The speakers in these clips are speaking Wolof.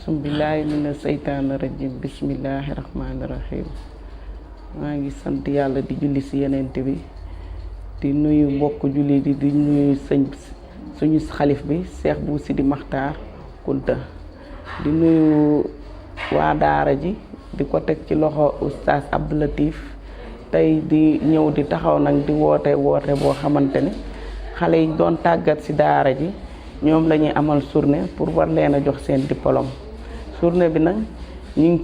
Bismillahi mina seytaani rajim bismillahi rahmaani rahim. maa ngi sant yàlla di julli si yenent bi di nuyu mbokk julli di nuyu suñu xalif bi Cheikh Bou Sidi Makhtar Kounta di nuyu waa daara ji di ko teg ci loxo oustaz Abdou Latif tey di ñëw di taxaw nag di woote boo xamante ne xale yi doon tàggat si daara ji ñoom la ñuy amal journée pour war leen a jox seen diplôme. journée bi nag ñu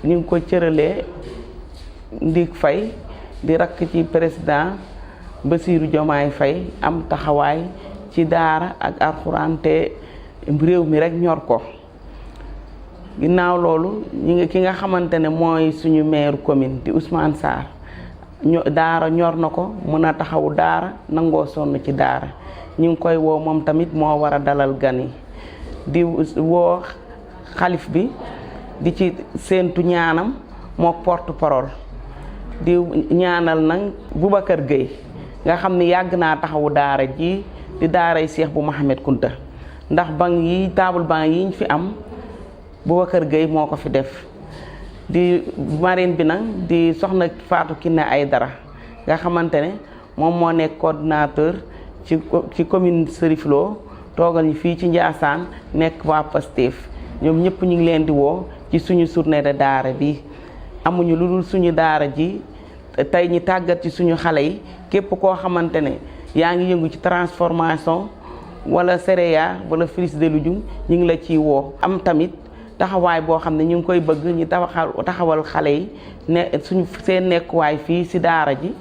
ngi ko cëralee Ndik Faye di rakk ci président Bassirou Diomaye Faye am taxawaay ci daara ak alxuraan te réew mi rek ñor ko. ginnaaw loolu ki nga xamante ne mooy suñu maire commune di Ousmane Sarr daara ñor na ko mën a taxawu daara nangoo sonn ci daara ñu ngi koy woo moom tamit moo war a dalal gan yi di woo xalif bi di ci séentu ñaanam moo porte parole di ñaanal nag Boubacar Gueye nga xam ni yàgg naa taxawu daara ji di daaray Cheikh Bou Mouhamed Kounta ndax table banc yi ñu fi am Boubacar Gueye moo ko fi def. di marine bi nag di soxna Fatou Kiné Aïdara nga xamante ne moom moo nekk coordinateur ci commune Serif Lo toogal ñu fii ci Ndiassane nekk waa Pastef ñoom ñëpp ñu ngi leen di woo ci suñu journée de daara bi. amuñu lu dul suñu daara ji tey ñi tàggat ci suñu xale yi képp koo xamante ne yaa ngi yëngu ci transformation wala céréales wala frise de légumes ñu ngi la ciy woo. am tamit taxawaay boo xam ne ñu ngi koy bëgg ñu taxawal xale yi ne seen nekkuwaay fii ci daara ji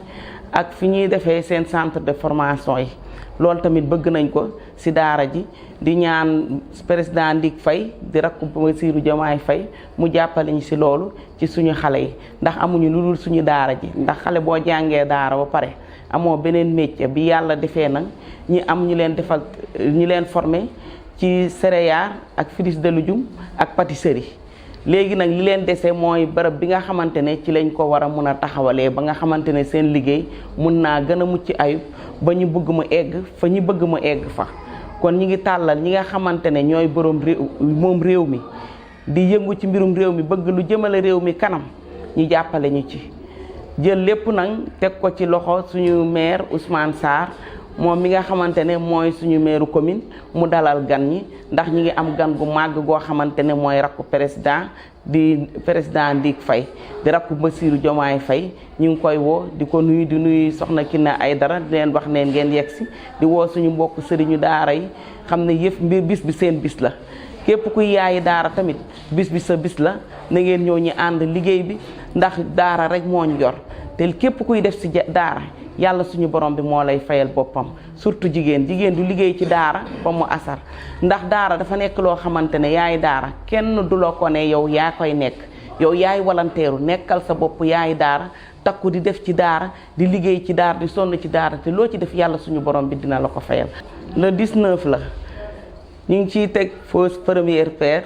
ak fi ñuy defee seen centre de formation yi. loolu tamit bëgg nañ ko ci daara ji di ñaan président Ndik Faye di rakku Bassirou Diomaye Faye mu jàppale ñu ci loolu ci suñu xale yi ndax amuñu lu dul suñu daara ji ndax xale boo jàngee daara ba pare amoo beneen métier bi yàlla defee nag ñi am ñu leen formé ci céréales ak frise de légumes ak pâtisserie. léegi nag li leen dese mooy bërëb bi nga xamante ne ci lañ ko war a mun a taxawalee ba nga xamante ne seen liggéey mun naa gën a mucc ayib ba ñu bëgg mu egg fa ñu bëgg mu egg fa. kon ñi ngi tàllal ñi nga xamante ne ñooy borom réew mi di yëngu ci mbirum réew mi bëgg lu jëmale réew mi kanam ñu jàppale ñu ci jël lépp nag teg ko ci loxo suñu maire Ousmane Sarr moom mi nga xamante ne mooy suñu maire commune mu dalal gan ñi ndax ñi ngi am gan gu màgg goo xamante ne mooy rakku président Ndik Faye di rakku Bassirou Diomaye Faye ñu ngi koy woo di ko nuyu di nuyu soxna Kiné Aïdara di leen wax neen ngeen yegsi di woo suñu mbokk sëriñu daara yi xam ne bis bi seen bis la. képp kuy yaayi daara tamit bis bi sa bis la na ngeen ñëw ñi ànd liggéey bi ndax daara rek moo ñu yor te képp kuy def ci daara yàlla suñu borom bi moo lay fayal boppam surtout jigéen du liggéey ci daara ba mu asar ndax daara dafa nekk loo xamante ne yaay daara kenn du la ko ne yow yaa koy nekk yow yaay walanteeru nekkal sa bopp yaay daara takku di def ci daara di liggéey ci daara di sonn ci daara te loo ci def yàlla suñu borom bi dina la ko fayal. le 19 la ñu ngi ciy teg fausse première pierre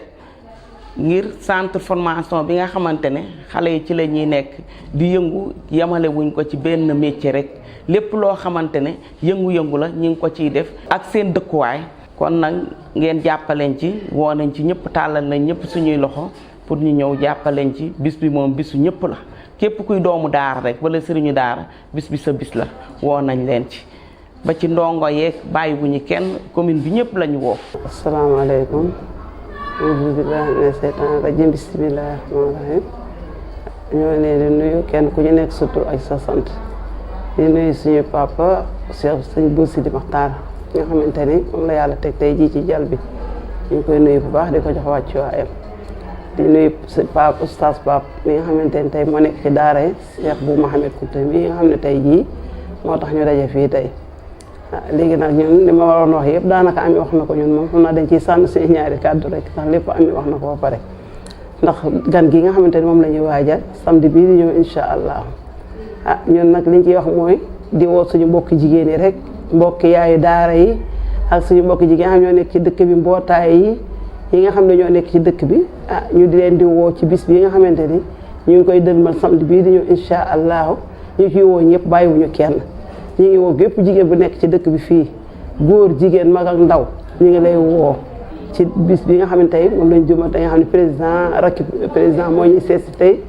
ngir centre formation bi nga xamante ne xale yi ci la ñuy nekk di yëngu yamale wuñ ko ci benn métier rek lépp loo xamante ne yëngu-yëngu la ñu ngi ko ciy def ak seen dëkkuwaay. kon nag ngeen jàppaleen ci woo nañ ci ñëpp tàllal nañ ñëpp suñuy loxo pour ñu ñëw jàppaleen ci bis bi moom bisu ñëpp la képp kuy doomu daara rek wala sëriñu daara bis bi sa bis la woo nañ leen ci ba ci ndongo yeeg bàyyiwuñu kenn commune bi ñëpp lañu woo. asalaamaaleykum. auzu billaahi mina seytaani rajiim bismillaahi rahmaani rahiim. ñoo leen di nuyu kenn ku ñu nekk sa tur ak sa sant di nuyu suñu papa Sëñ Bou Sidi Makhtar nga xamante ni moom la yàlla teg tey jii ci jal bi ñu ngi koy nuyu bu baax di ko jox wàccuwaayam di nuyu papa oustaz Pape mi nga xamante ni tey moo nekk ci daara Cheikh Bou Mouhamed Kounta mi nga xam ne tey jii moo tax ñu daje fii tey. léegi nag ñun li ma waroon wax yëpp daanaka Ami wax na ko ñun moom xam naa dañ ciy sànn suñu ñaari kàddu rek ndax lépp Ami wax na ko ba pare ndax gan gi nga xamante ni moom la ñuy waajal samedi bii di ñëw incha allah ñun nag liñ ciy wax mooy di woo suñu mbokki jigéen yi rek mbokki yaayu daara yi ak suñu mbokki jigéen xam ñoo nekk ci dëkk bi mbootaay yi nga xam ne ñoo nekk ci dëkk bi ñu di leen di woo ci bis bi nga xamante ni ñu ngi koy dëgmal samedi bii di ñëw incha allah ñu ciy woo ñëpp bàyyiwuñu kenn. ñu ngi woo gépp jigéen bu nekk ci dëkk bi fii góor jigéen mag ak ndaw ñu ngi lay woo ci bis bi nga xam ne tey moom lañ jëma tey nga xam ne rakki président moo ñuy seet si tey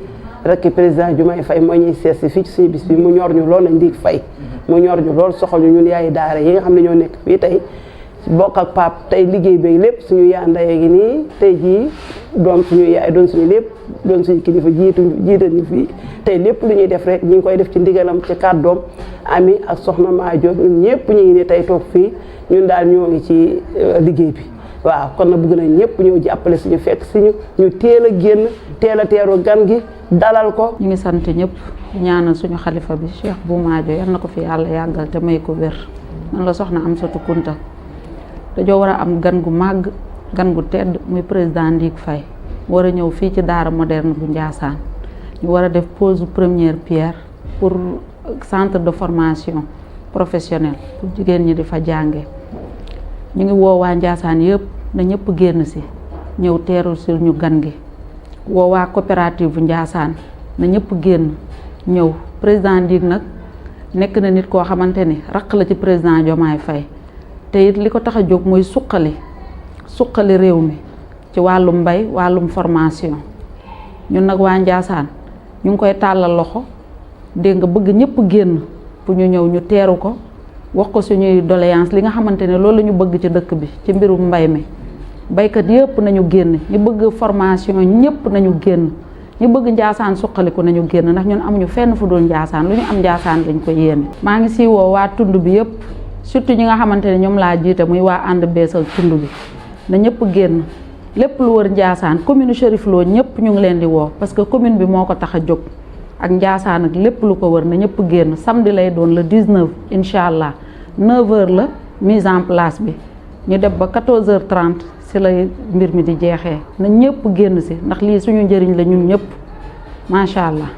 rakki président Diomaye Faye moo ñuy seet si fii ci suñu bis bi mu ñor ñu lool nañ Ndiig Faye mu ñor ñu lool soxal ñu ñun yaayi daara yi nga xam ne ñoo nekk fii tey bokk ak Pape tey liggéey beeg lépp suñu yaa ndey gi nii tey jii doon suñu yaay doon suñu lépp doon suñu kilifa jiital ñu fii tey lépp lu ñuy def rek ñu ngi koy def ci ndigalam ci kàddoom ami ak soxna Maajo ñun ñëpp ñu ngi ne tey toog fii ñun daal ñoo ngi ci liggéey bi waaw kon nag bëgg nañ ñëpp ñëw jàppale suñu fekk suñu ñu teel a génn teel a teeru gan gi dalal ko. ñu ngi sant ñëpp ñaanal suñu xalifa bi Cheikh Bou Maajo yal na ko fi yàlla yàggal te may ko wér man la soxna Amsatou Kounta dañoo war a am gan gu màgg gan gu tedd muy président Ndiig Faye war a ñëw fii ci daara moderne bu Ndiassane ñu war a def pose première pierre pour centre de formation professionnelle pour jigéen ñi di fa jànge ñu ngi woo waa Ndiassane yëpp na ñëpp génn si ñëw teeru si ñu gan gi woo waa coopérative bu Ndiassane na ñëpp génn ñëw président Ndiig nag nekk na nit koo xamante ni raq la ci président Diomaye Faye te it li ko tax a jóg mooy suqali réew mi ci wàllum mbay wàllum formation ñun nag waa Ndiassane ñu ngi koy tàllal loxo dégg nga bëgg ñëpp génn pour ñu ñëw ñu teeru ko wax ko suñuy doléance li nga xamante ne loolu la ñu bëgg ci dëkk bi ci mbirum mbay mi baykat yëpp nañu génn ñu bëgg formation ñëpp nañu génn ñu bëgg Ndiassane suqaliku nañu génn ndax ñun amuñu fenn fu dul Ndiassane lu ñu am Ndiassane dañ ko yéene. maa ngi si woo waa tund bi yëpp surtout ñi nga xamante ne ñoom laa jiite muy waa ànd beesal tund bi na ñëpp génn lépp lu wër Ndiassane commune Cherif Lo ñëpp ñu ngi leen di woo parce que commune bi moo ko tax a jóg ak Ndiassane ak lépp lu ko wër na ñëpp génn samedi lay doon le 19 incha allah 9h la mise en place bi ñu def ba 14h30 si lay mbir mi di jeexee na ñëpp génn si ndax lii suñu njëriñ la ñun ñëpp macha allah.